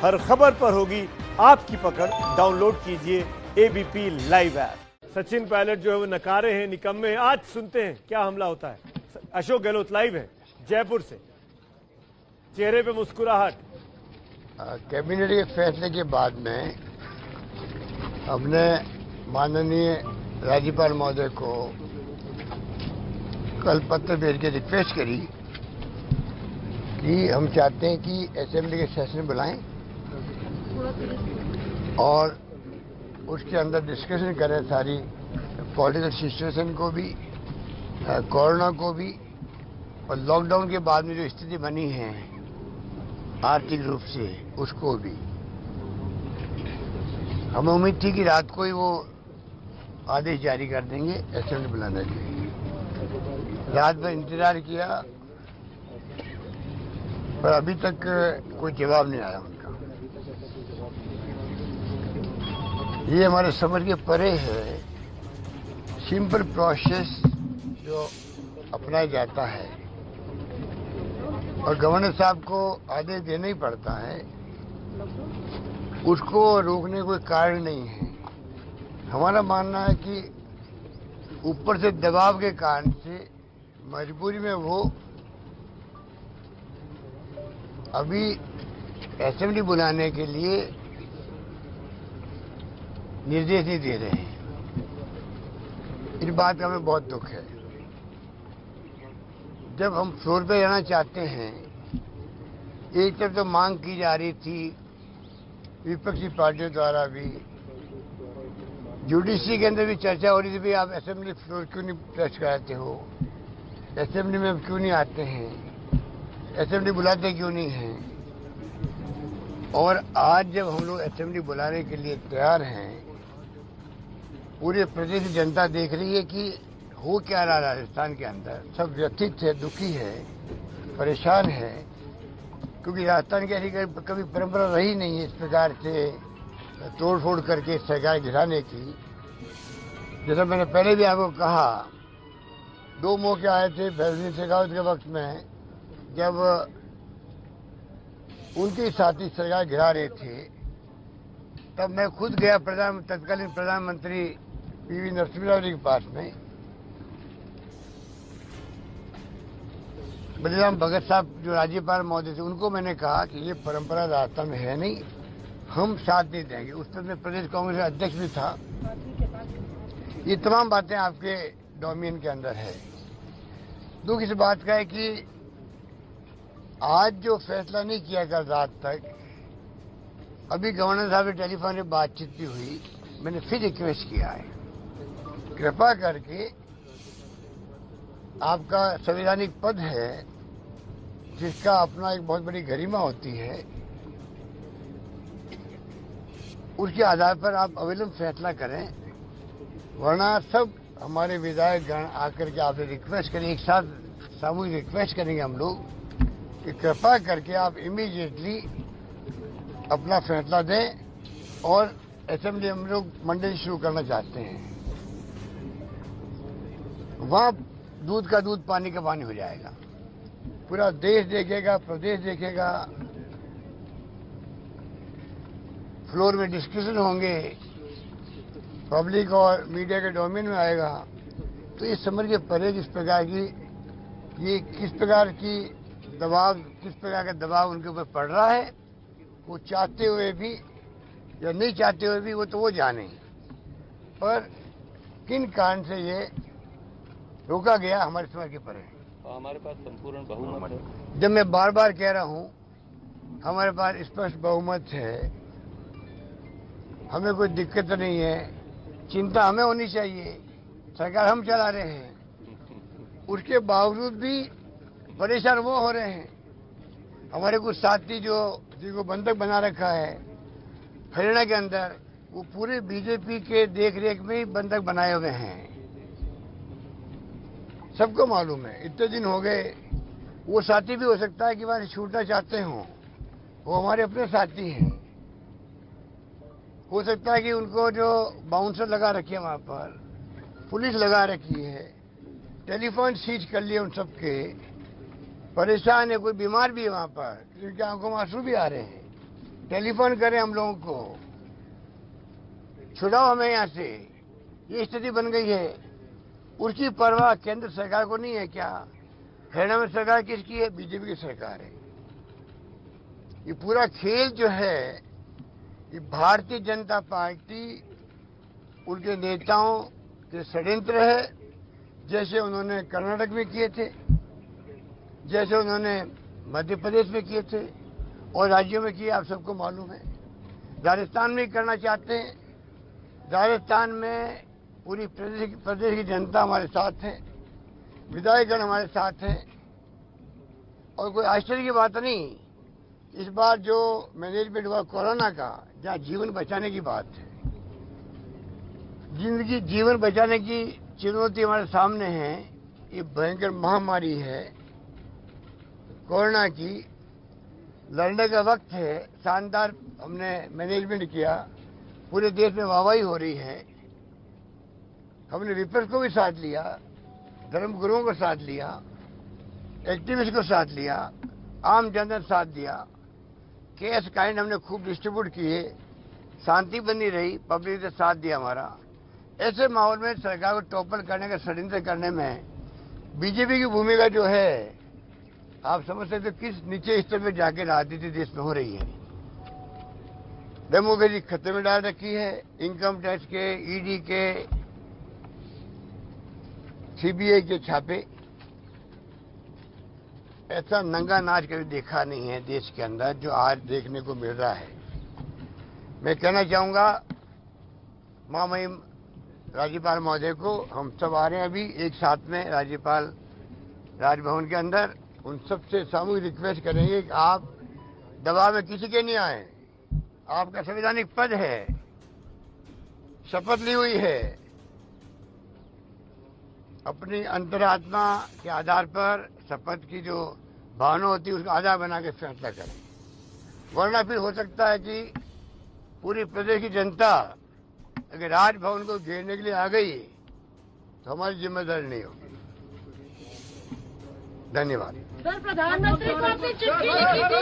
हर खबर पर होगी आपकी पकड़। डाउनलोड कीजिए ABP live app. Sachin Pilot जो है वो नकारे हैं, निकम्मे हैं। आज सुनते हैं क्या हमला होता है। अशोक गहलोत लाइव है जयपुर से, चेहरे पे मुस्कुराहट। कैबिनेट के फैसले के बाद में हमने माननीय राज्यपाल महोदय को कल पत्र भेज के रिक्वेस्ट करी कि हम चाहते हैं कि असेंबली के सेशन बुलाएं और उसके अंदर डिस्कशन करें सारी पॉलिटिकल सिचुएशन को भी, कोरोना को भी, और लॉकडाउन के बाद में जो स्थिति बनी है आर्थिक रूप से उसको भी। हमें उम्मीद थी कि रात को ही वो आदेश जारी कर देंगे असेंबली बुलाने के लिए। रात भर इंतजार किया पर अभी तक कोई जवाब नहीं आया उनका। ये हमारे समझ के परे है। सिंपल प्रोसेस जो अपनाया जाता है और गवर्नर साहब को आदेश देना ही पड़ता है, उसको रोकने कोई कारण नहीं है। हमारा मानना है कि ऊपर से दबाव के कारण से मजबूरी में वो अभी असेंबली बुलाने के लिए निर्देश नहीं दे रहे हैं। इस बात का हमें बहुत दुख है। जब हम फ्लोर पे जाना चाहते हैं, एक तरफ तो मांग की जा रही थी विपक्षी पार्टियों द्वारा भी, जुडिशरी के अंदर भी चर्चा हो रही थी, भाई आप असेंबली फ्लोर क्यों नहीं टच कराते हो, असेंबली में क्यों नहीं आते हैं, असेंबली बुलाते क्यों नहीं हैं। और आज जब हम लोग असेंबली बुलाने के लिए तैयार हैं, पूरे प्रदेश की जनता देख रही है कि हो क्या रहा राजस्थान के अंदर। सब व्यथित है, दुखी है, परेशान है, क्योंकि राजस्थान की ऐसी कभी परंपरा रही नहीं है इस प्रकार से तोड़ फोड़ करके सरकार गिराने की। जैसा मैंने पहले भी आपको कहा, 2 मौके आए थे भैरवी शेखावत के वक्त में, जब उनके साथी सरकार गिरा रहे थे, तब मैं खुद गया तत्कालीन प्रधानमंत्री पीवी नरसिम्हा जी के पास में। बलिराम भगत साहब जो राज्यपाल महोदय थे, उनको मैंने कहा कि ये परंपरा राजस्थान में है नहीं, हम साथ नहीं देंगे। उस पर मैं प्रदेश कांग्रेस का अध्यक्ष भी था। ये तमाम बातें आपके डोमेन के अंदर है। दुख इस बात का है कि आज जो फैसला नहीं किया कल रात तक, अभी गवर्नर साहब से टेलीफोन पे बातचीत भी हुई, मैंने फिर रिक्वेस्ट किया है, कृपा करके आपका संवैधानिक पद है जिसका अपना एक बहुत बड़ी गरिमा होती है, उसके आधार पर आप अविलंब फैसला करें, वरना सब हमारे विधायक गण आकर के आपसे रिक्वेस्ट करें, एक साथ सामूहिक रिक्वेस्ट करेंगे हम लोग कि कृपा करके आप इमीडिएटली अपना फैसला दें और असेंबली हम लोग मंडे शुरू करना चाहते हैं। वहां दूध का दूध, पानी का पानी हो जाएगा। पूरा देश देखेगा, प्रदेश देखेगा, फ्लोर में डिस्कशन होंगे, पब्लिक और मीडिया के डोमेन में आएगा। तो ये समझ के परे किस प्रकार की, ये किस प्रकार की दबाव, किस प्रकार का दबाव उनके ऊपर पड़ रहा है, वो चाहते हुए भी या नहीं चाहते हुए भी, वो तो वो जाने। पर किन कारण से ये रोका गया हमारे समझ के परे। हमारे पास संपूर्ण बहुमत है। जब मैं बार बार कह रहा हूं हमारे पास स्पष्ट बहुमत है, हमें कोई दिक्कत नहीं है, चिंता हमें होनी चाहिए, सरकार हम चला रहे हैं, उसके बावजूद भी परेशान वो हो रहे हैं। हमारे कुछ साथी जो जिनको बंधक बना रखा है हरियाणा के अंदर, वो पूरे बीजेपी के देख रेख में ही बंधक बनाए हुए हैं। सबको मालूम है, इतने दिन हो गए। वो साथी भी हो सकता है कि वहां से छूटना चाहते हों, वो हमारे अपने साथी हैं। हो सकता है कि उनको जो बाउंसर लगा रखी है वहां पर, पुलिस लगा रखी है, टेलीफोन सीज कर लिए उन सबके, परेशान है, कोई बीमार भी है वहां पर, जिनकी आंखों में आंसू भी आ रहे हैं। टेलीफोन करें हम लोगों को, छुड़ाओ हमें यहाँ से, ये स्थिति बन गई है। उसकी परवाह केंद्र सरकार को नहीं है क्या? हरियाणा में सरकार किसकी है? बीजेपी की सरकार है। ये पूरा खेल जो है ये भारतीय जनता पार्टी उनके नेताओं के षड्यंत्र है, जैसे उन्होंने कर्नाटक में किए थे, जैसे उन्होंने मध्य प्रदेश में किए थे और राज्यों में किए, आप सबको मालूम है। राजस्थान में करना चाहते हैं। राजस्थान में पूरी प्रदेश की जनता हमारे साथ है, विधायकगण हमारे साथ हैं और कोई आश्चर्य की बात नहीं। इस बार जो मैनेजमेंट हुआ कोरोना का, जहाँ जीवन बचाने की बात है, जीवन बचाने की चुनौती हमारे सामने है। ये भयंकर महामारी है कोरोना की, लड़ने का वक्त है। शानदार हमने मैनेजमेंट किया, पूरे देश में वाहवाही हो रही है। हमने विपक्ष को भी साथ लिया, धर्म गुरुओं को साथ लिया, एक्टिविस्ट को साथ लिया, आम जनता ने साथ दिया। कैश काइंड हमने खूब डिस्ट्रीब्यूट किए, शांति बनी रही, पब्लिक ने साथ दिया हमारा। ऐसे माहौल में सरकार को टॉपल करने का षड्यंत्र करने में बीजेपी की भूमिका जो है, आप समझ सकते हो किस नीचे स्तर पर जाके राजनीति देश में हो रही है। डेमोक्रेसी खतरे में डाल रखी है। इनकम टैक्स के, ईडी के, सीबीआई के छापे, ऐसा नंगा नाच कभी देखा नहीं है देश के अंदर जो आज देखने को मिल रहा है। मैं कहना चाहूंगा महामहिम राज्यपाल महोदय को, हम सब आ रहे हैं अभी एक साथ में राज्यपाल राजभवन के अंदर, उन सबसे सामूहिक रिक्वेस्ट करेंगे कि आप दबाव में किसी के नहीं आए। आपका संवैधानिक पद है, शपथ ली हुई है, अपनी अंतरात्मा के आधार पर शपथ की जो भावना होती है उसका आधार बना के फैसला करें, वरना फिर हो सकता है कि पूरी प्रदेश की जनता अगर राजभवन को घेरने के लिए आ गई तो हमारी जिम्मेदारी नहीं होगी। धन्यवाद। सर, प्रधानमंत्री को अपनी चिट्ठी लिखी थी।